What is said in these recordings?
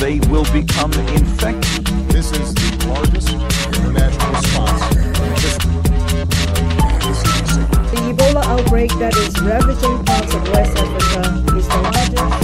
they will become infected. This is the largest international response in the history of the CDC. The Ebola outbreak that is ravaging parts of West Africa is the largest.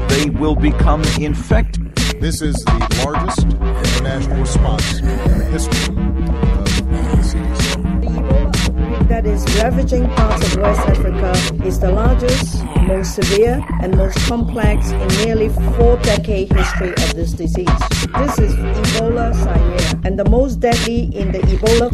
They will become infected. This is the largest international response in the history of the CDC. The Ebola outbreak that is ravaging parts of West Africa is the largest, most severe, and most complex in nearly 4-decade history of this disease. This is Ebola Zaire, and the most deadly in the Ebola.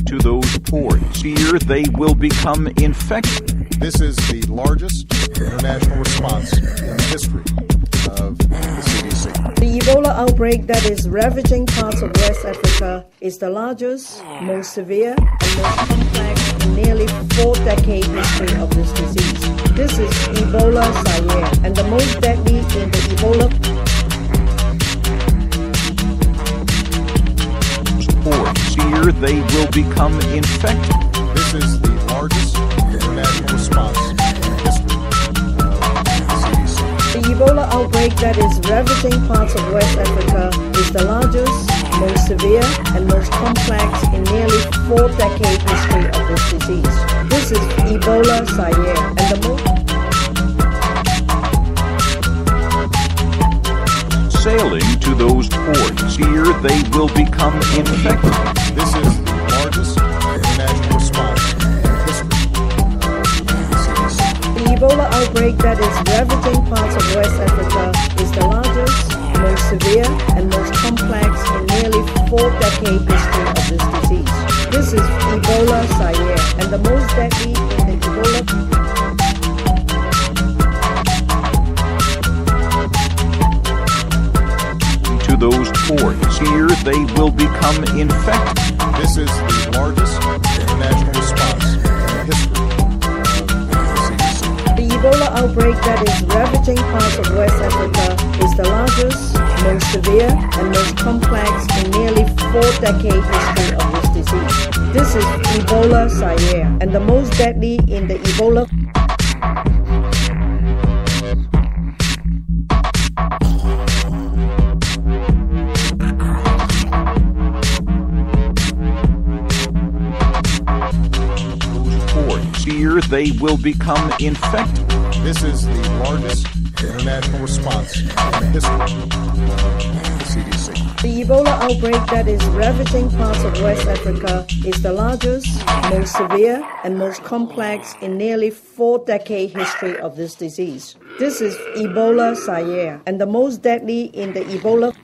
To those ports here, they will become infected. This is the largest international response in the history of the CDC. The Ebola outbreak that is ravaging parts of West Africa is the largest, most severe, and most complex in nearly 4-decade history of this disease. This is Ebola Zaire, and the most deadly in the Ebola. Here they will become infected. This is the largest international response in the history of the CDC. The Ebola outbreak that is ravaging parts of West Africa is the largest, most severe, and most complex in nearly 4-decade history of this disease. This is Ebola Zaire, and the most sailing to those ports here, they will become infected. This is the largest international response in the history of the CDC. The Ebola outbreak that is ravaging parts of West Africa is the largest, most severe, and most complex in nearly 4-decade history of this disease. This is Ebola Zaire, and the most deadly in the Ebola. Those ports here, they will become infected. This is the largest international response in the history of the CDC. The Ebola outbreak that is ravaging parts of West Africa is the largest, most severe, and most complex in nearly 4-decade history of this disease. This is Ebola Zaire, and the most deadly in the Ebola. they will become infected. This is the largest international response in the history of the CDC. The Ebola outbreak that is ravaging parts of West Africa is the largest, most severe, and most complex in nearly 4-decade history of this disease. This is Ebola Zaire, and the most deadly in the Ebola.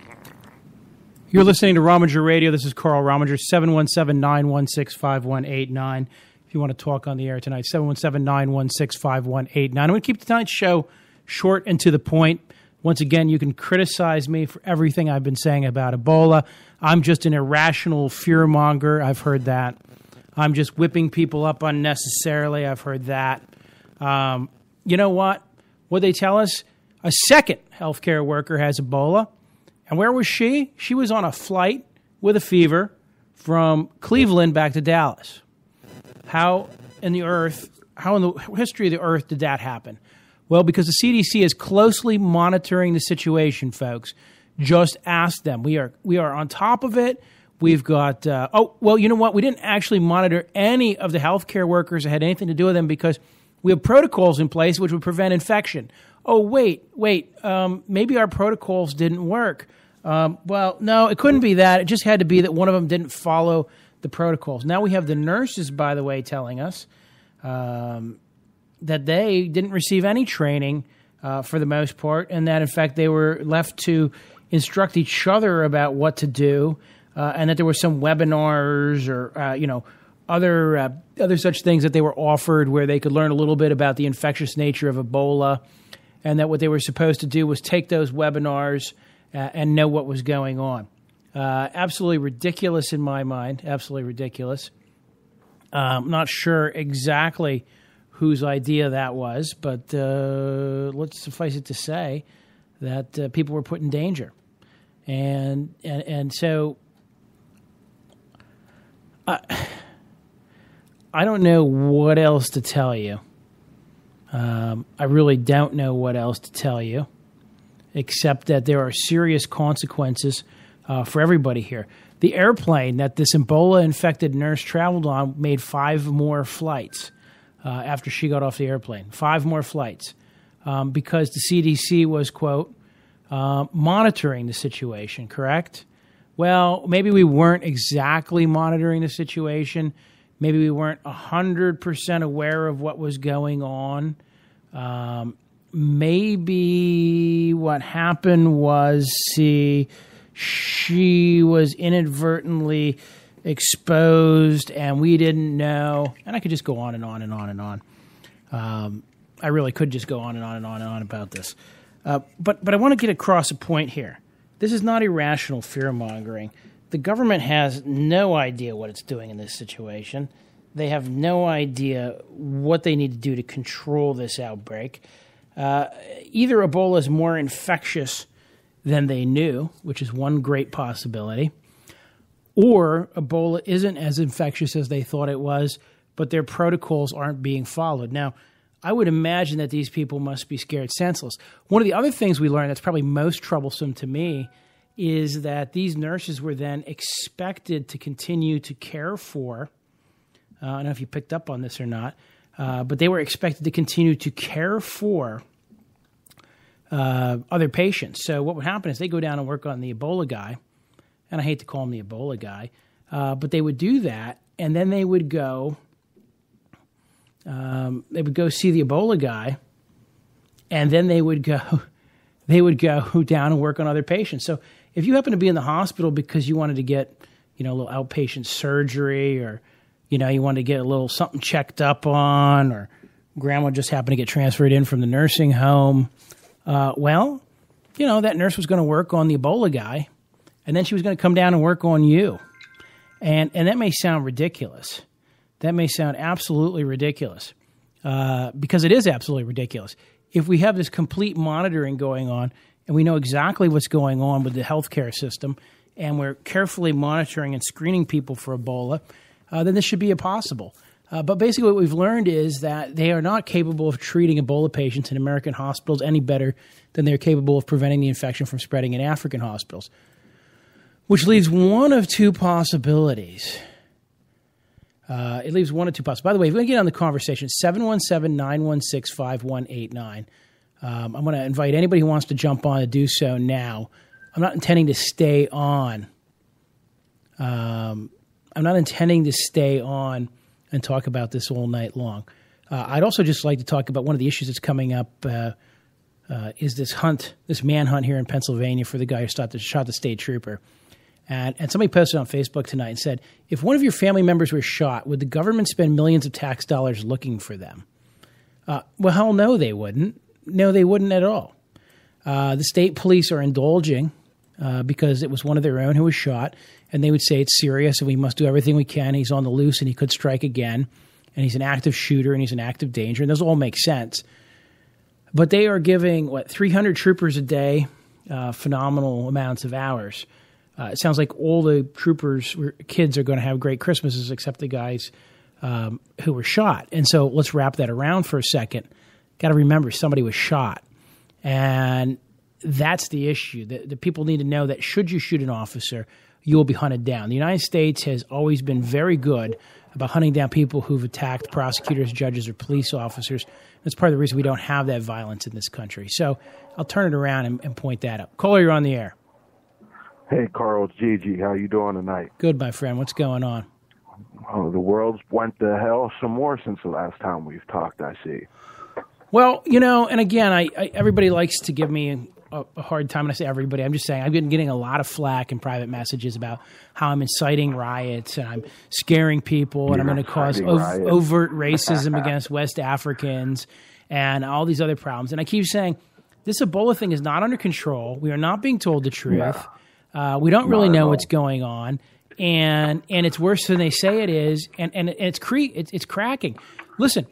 You're listening to Rominger Radio. This is Carl Rominger, 717-916-5189. If you want to talk on the air tonight, 717-916-5189. I'm going to keep tonight's show short and to the point. Once again, you can criticize me for everything I've been saying about Ebola. I'm just an irrational fearmonger. I've heard that. I'm just whipping people up unnecessarily. I've heard that. You know what? What they tell us? A second healthcare worker has Ebola. And where was she? She was on a flight with a fever from Cleveland back to Dallas. How in the history of the earth did that happen? Well, because the CDC is closely monitoring the situation, folks. Just ask them. We are on top of it. We've got, you know what? We didn't actually monitor any of the healthcare workers that had anything to do with them because we have protocols in place which would prevent infection. Oh, wait, maybe our protocols didn't work. Well, no, it couldn't be that. It just had to be that one of them didn't follow the protocols. Now we have the nurses, by the way, telling us that they didn't receive any training for the most part, and that, in fact, they were left to instruct each other about what to do, and that there were some webinars or, other such things that they were offered where they could learn a little bit about the infectious nature of Ebola, and that what they were supposed to do was take those webinars and know what was going on. Absolutely ridiculous in my mind. Absolutely ridiculous. I'm not sure exactly whose idea that was, but let's suffice it to say that people were put in danger. And so I don't know what else to tell you. I really don't know what else to tell you, except that there are serious consequences for everybody here. The airplane that this Ebola-infected nurse traveled on made 5 more flights after she got off the airplane. 5 more flights because the CDC was, quote, monitoring the situation, correct? Well, maybe we weren't exactly monitoring the situation. Maybe we weren't 100% aware of what was going on. Maybe what happened was she was inadvertently exposed and we didn't know. And I could just go on and on and on and on. I really could just go on and on and on and on about this. But I want to get across a point here. This is not irrational fear-mongering. The government has no idea what it's doing in this situation. They have no idea what they need to do to control this outbreak. Either Ebola is more infectious than they knew, which is one great possibility, or Ebola isn't as infectious as they thought it was, but their protocols aren't being followed. Now, I would imagine that these people must be scared senseless. One of the other things we learned that's probably most troublesome to me is that these nurses were then expected to continue to care for, I don't know if you picked up on this or not, but they were expected to continue to care for other patients. So what would happen is they go down and work on the Ebola guy, and I hate to call him the Ebola guy, but they would do that, and then they would go see the Ebola guy, and then they would go down and work on other patients. So if you happen to be in the hospital because you wanted to get, a little outpatient surgery, or, you wanted to get a little something checked up on, or grandma just happened to get transferred in from the nursing home, that nurse was going to work on the Ebola guy, and then she was going to come down and work on you. And that may sound ridiculous. That may sound absolutely ridiculous, because it is absolutely ridiculous. If we have this complete monitoring going on and we know exactly what's going on with the healthcare system and we're carefully monitoring and screening people for Ebola, then this should be impossible. But basically what we've learned is that they are not capable of treating Ebola patients in American hospitals any better than they're capable of preventing the infection from spreading in African hospitals, which leaves one of two possibilities. It leaves one or two possible. By the way, if we get on the conversation, 717-916-5189. I'm going to invite anybody who wants to jump on to do so now. I'm not intending to stay on. I'm not intending to stay on and talk about this all night long. I'd also just like to talk about one of the issues that's coming up is this manhunt here in Pennsylvania for the guy who shot the state trooper. And somebody posted on Facebook tonight and said, if one of your family members were shot, would the government spend millions of tax dollars looking for them? Well, hell no, they wouldn't. No, they wouldn't at all. The state police are indulging because it was one of their own who was shot, and they would say it's serious and we must do everything we can. He's on the loose and he could strike again, and he's an active shooter and he's an active danger, and those all make sense. But they are giving, 300 troopers a day, phenomenal amounts of hours. It sounds like all the kids are going to have great Christmases except the guys who were shot. And so let's wrap that around for a second. Got to remember somebody was shot. And that's the issue. The people need to know that should you shoot an officer, you will be hunted down. The United States has always been very good about hunting down people who've attacked prosecutors, judges, or police officers. That's part of the reason we don't have that violence in this country. So I'll turn it around and point that up. Caller, you're on the air. Hey, Carl, it's Gigi. How you doing tonight? Good, my friend. What's going on? Oh, the world's went to hell some more since the last time we've talked, I see. Well, and again, I everybody likes to give me a hard time, and I say everybody. I'm just saying I've been getting a lot of flack in private messages about how I'm inciting riots and I'm scaring people and I'm going to cause overt racism against West Africans and all these other problems. And I keep saying this Ebola thing is not under control. We are not being told the truth. Yeah. We don't really know what's going on, and it's worse than they say it is, and it's cracking. Listen.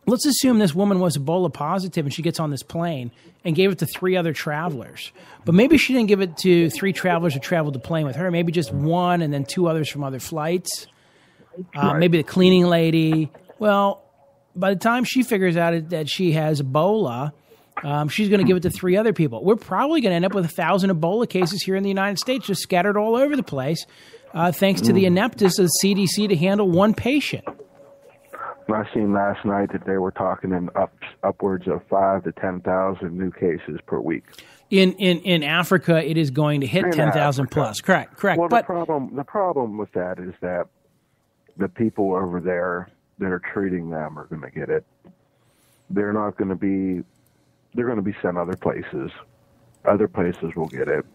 Let's assume this woman was Ebola positive and she gets on this plane and gave it to 3 other travelers. But maybe she didn't give it to 3 travelers who traveled the plane with her. Maybe just 1 and then 2 others from other flights. Maybe the cleaning lady. Well, by the time she figures out that she has Ebola, she's going to give it to 3 other people. We're probably going to end up with 1,000 Ebola cases here in the United States just scattered all over the place thanks to the ineptness of the CDC to handle 1 patient. I seen last night that they were talking in upwards of 5,000 to 10,000 new cases per week. In Africa, it is going to hit 10,000 plus. Correct. Well, the problem with that is that the people over there that are treating them are going to get it. They're not going to be. They're going to be sent other places. Other places will get it,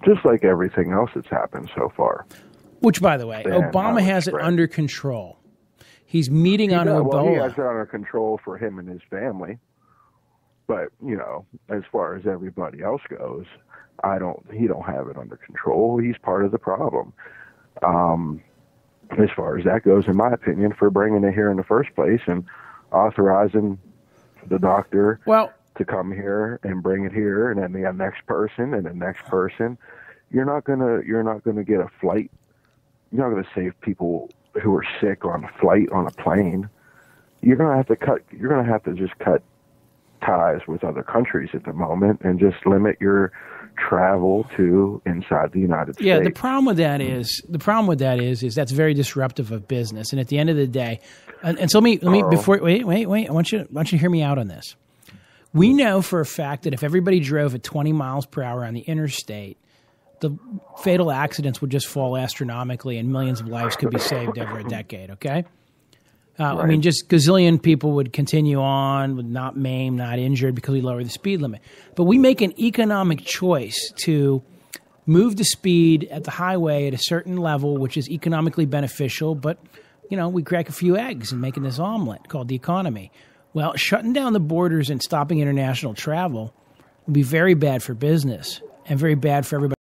just like everything else that's happened so far. Which, by the way, Obama has it under control. He's meeting on Ebola. Well, he has it under control for him and his family. But, as far as everybody else goes, he don't have it under control. He's part of the problem. As far as that goes, in my opinion, for bringing it here in the first place and authorizing the doctor to come here and bring it here, and then the next person and the next person, you're not gonna get a flight. You're not gonna save people who are sick on a flight on a plane. You're gonna have to just cut ties with other countries at the moment and just limit your travel to inside the United States. Yeah, the problem with that is that's very disruptive of business. And at the end of the day, and so let me before wait. I want you to hear me out on this. We know for a fact that if everybody drove at 20 miles per hour on the interstate, the fatal accidents would just fall astronomically and millions of lives could be saved over a decade, okay? Right. I mean, just gazillion people would continue on, would not maimed, not injured because we lower the speed limit. But we make an economic choice to move the speed at the highway at a certain level, which is economically beneficial, but, we crack a few eggs and making this omelet called the economy. Well, shutting down the borders and stopping international travel would be very bad for business and very bad for everybody.